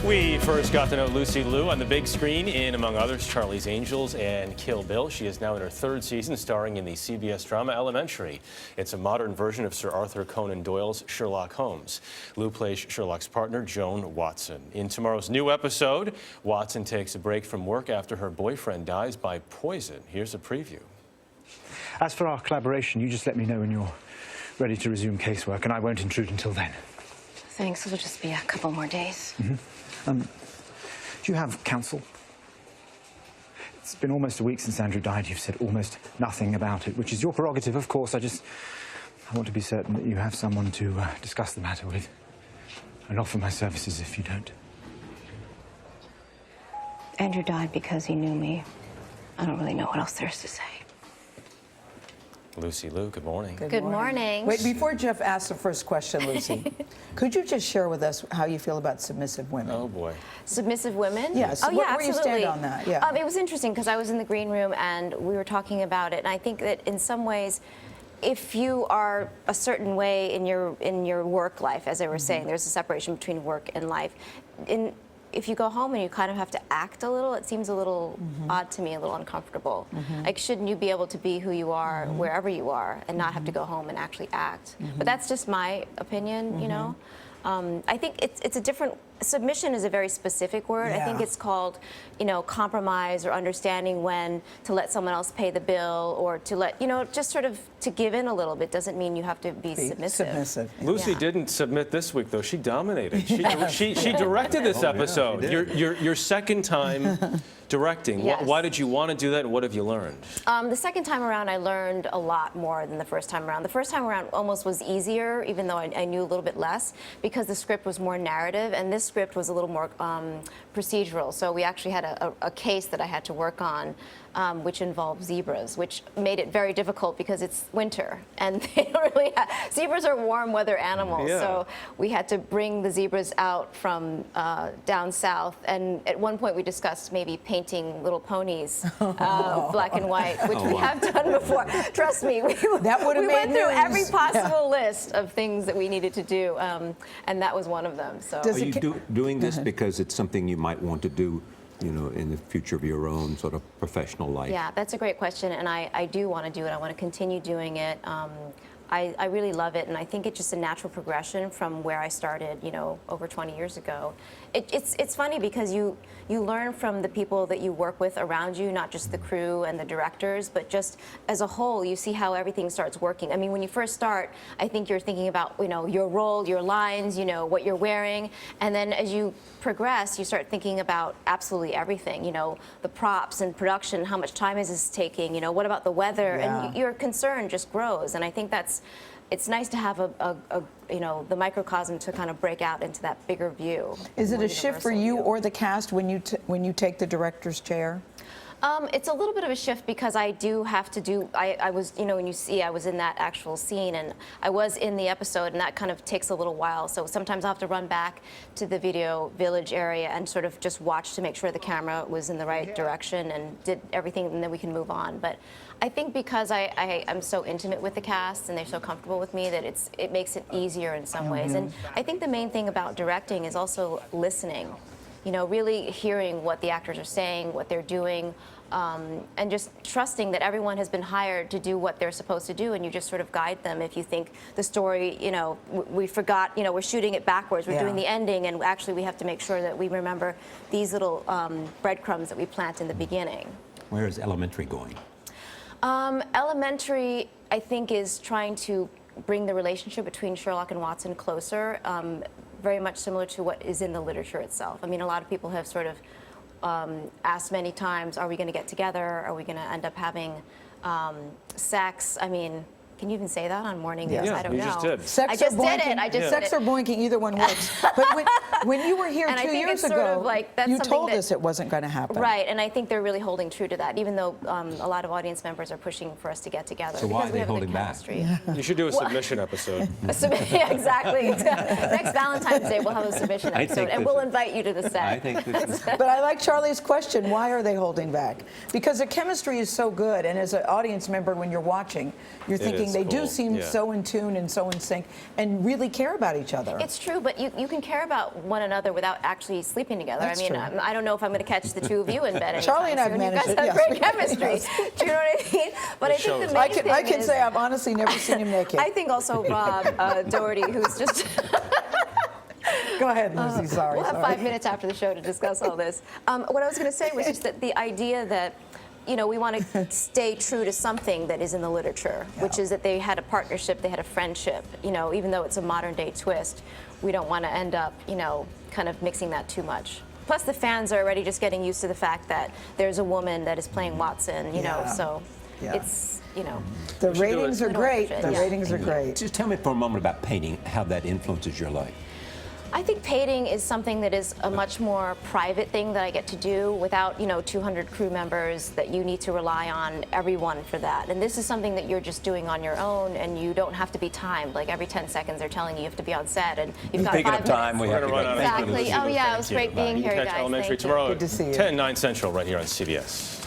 We first got to know Lucy Liu on the big screen in, among others, Charlie's Angels and Kill Bill. She is now in her third season, starring in the CBS drama Elementary. It's a modern version of Sir Arthur Conan Doyle's Sherlock Holmes. Liu plays Sherlock's partner, Joan Watson. In tomorrow's new episode, Watson takes a break from work after her boyfriend dies by poison. Here's a preview. As for our collaboration, you just let me know when you're ready to resume casework, and I won't intrude until then. Thanks. It'll just be a couple more days. Do you have counsel? It's been almost a week since Andrew died. You've said almost nothing about it, which is your prerogative, of course. I want to be certain that you have someone to discuss the matter with and offer my services if you don't. Andrew died because he knew me. I don't really know what else there is to say. Lucy Liu, good morning. Good morning. Wait, before Jeff asks the first question, Lucy, could you just share with us how you feel about submissive women? Oh, boy. Submissive women? Yes. Oh, yeah, Where do you stand on that? Yeah. It was interesting because I was in the green room and we were talking about it. And I think that in some ways, if you are a certain way in your work life, as I was saying, there's a separation between work and life. If you go home and you kind of have to act a little, it seems a little odd to me, a little uncomfortable. Like, shouldn't you be able to be who you are wherever you are and not have to go home and actually act? But that's just my opinion, you know? I think it's a different, submission is a very specific word. Yeah. I think it's called, you know, compromise or understanding when to let someone else pay the bill or to let, you know, just sort of to give in a little bit doesn't mean you have to be submissive. Lucy didn't submit this week, though. She dominated. She directed this episode. Your second time directing. Yes. Why did you want to do that, and what have you learned? The second time around, I learned a lot more than the first time around. The first time around almost was easier, even though I knew a little bit less, because the script was more narrative, and this script was a little more procedural. So we actually had a case that I had to work on, which involved zebras, which made it very difficult because it's winter, and they don't really zebras are warm weather animals. Yeah. So we had to bring the zebras out from down south, and at one point we discussed maybe painting little ponies black and white, which we have done before. Trust me, we went through every possible list of things that we needed to do, and that was one of them. So Are you doing this because it's something you might want to do, you know, in the future of your own sort of professional life? Yeah, that's a great question, and I do want to do it. I want to continue doing it. I really love it, and I think it's just a natural progression from where I started, you know, over 20 years ago. It's funny because you learn from the people that you work with around you, not just the crew and the directors, but just as a whole, you see how everything starts working. I mean, when you first start, I think you're thinking about, you know, your role, your lines, you know, what you're wearing, and then as you progress, you start thinking about absolutely everything, you know, the props and production, how much time is this taking, you know, what about the weather, and your concern just grows, and I think it's nice to have you know, the microcosm to kind of break out into that bigger view. Is it a shift for you or the cast when you take the director's chair? It's a little bit of a shift because I do have to do, I was, you know, when you see I was in that actual scene and I was in the episode, and that kind of takes a little while. So sometimes I'll have to run back to the video village area and sort of just watch to make sure the camera was in the right direction and did everything, and then we can move on. But I think because I'm so intimate with the cast and they're so comfortable with me that it makes it easier in some ways. And I think the main thing about directing is also listening. You know, really hearing what the actors are saying, what they're doing, and just trusting that everyone has been hired to do what they're supposed to do, and you just sort of guide them. If you think the story, you know, we forgot, you know, we're shooting it backwards, we're doing the ending, and actually we have to make sure that we remember these little breadcrumbs that we plant in the beginning. Where is Elementary going? Elementary, I think, is trying to bring the relationship between Sherlock and Watson closer. Very much similar to what is in the literature itself. I mean, a lot of people have sort of asked many times, are we going to get together? Are we going to end up having sex? I mean, can you even say that on morning news? Yeah, I don't know. Just did. I just did it. I just did it. Sex or boinking, either one works. But when you were here And 2 years sort ago, of like, that's you something told that- us it wasn't going to happen. Right, and I think they're really holding true to that, even though a lot of audience members are pushing for us to get together. So why because are we they have a good holding back? chemistry. You should do a submission episode. Yeah, exactly. Next Valentine's Day, we'll have a submission I episode, think and this we'll is- invite you to the set. I think this is... But I like Charlie's question, why are they holding back? Because the chemistry is so good, and as an audience member, when you're watching, you're thinking, They do cool. seem Yeah. so in tune and so in sync and really care about each other. It's true, but you can care about one another without actually sleeping together. That's I mean, true. I don't know if I'm going to catch the two of you in bed. Charlie and I have soon. managed You guys it, have yes. great chemistry. Do you know what I mean? But I think the main thing I can is, say I've honestly never seen him naked. I think also Rob Doherty, who's just. Go ahead, Lucy. Sorry. We'll have sorry. 5 minutes after the show to discuss all this. What I was going to say was just that the idea that, you know, we want to stay true to something that is in the literature, which is that they had a partnership, they had a friendship. You know, even though it's a modern day twist, we don't want to end up, you know, kind of mixing that too much. Plus, the fans are already just getting used to the fact that there's a woman that is playing Watson, you know, so it's, you know. The ratings are We don't great. watch it, The yeah. ratings are great. Just tell me for a moment about painting, how that influences your life. I think painting is something that is a much more private thing that I get to do without, you know, 200 crew members that you need to rely on everyone for that. And this is something that you're just doing on your own, and you don't have to be timed. Like every 10 seconds they're telling you have to be on set, and you've got Speaking 5 of time, we minutes. have to We're go. gonna run out of Exactly. time. Oh yeah, it was Thank you. great being You here, can guys. catch Elementary Thank you. tomorrow Good to see you. at 10, 9 Central right here on CBS.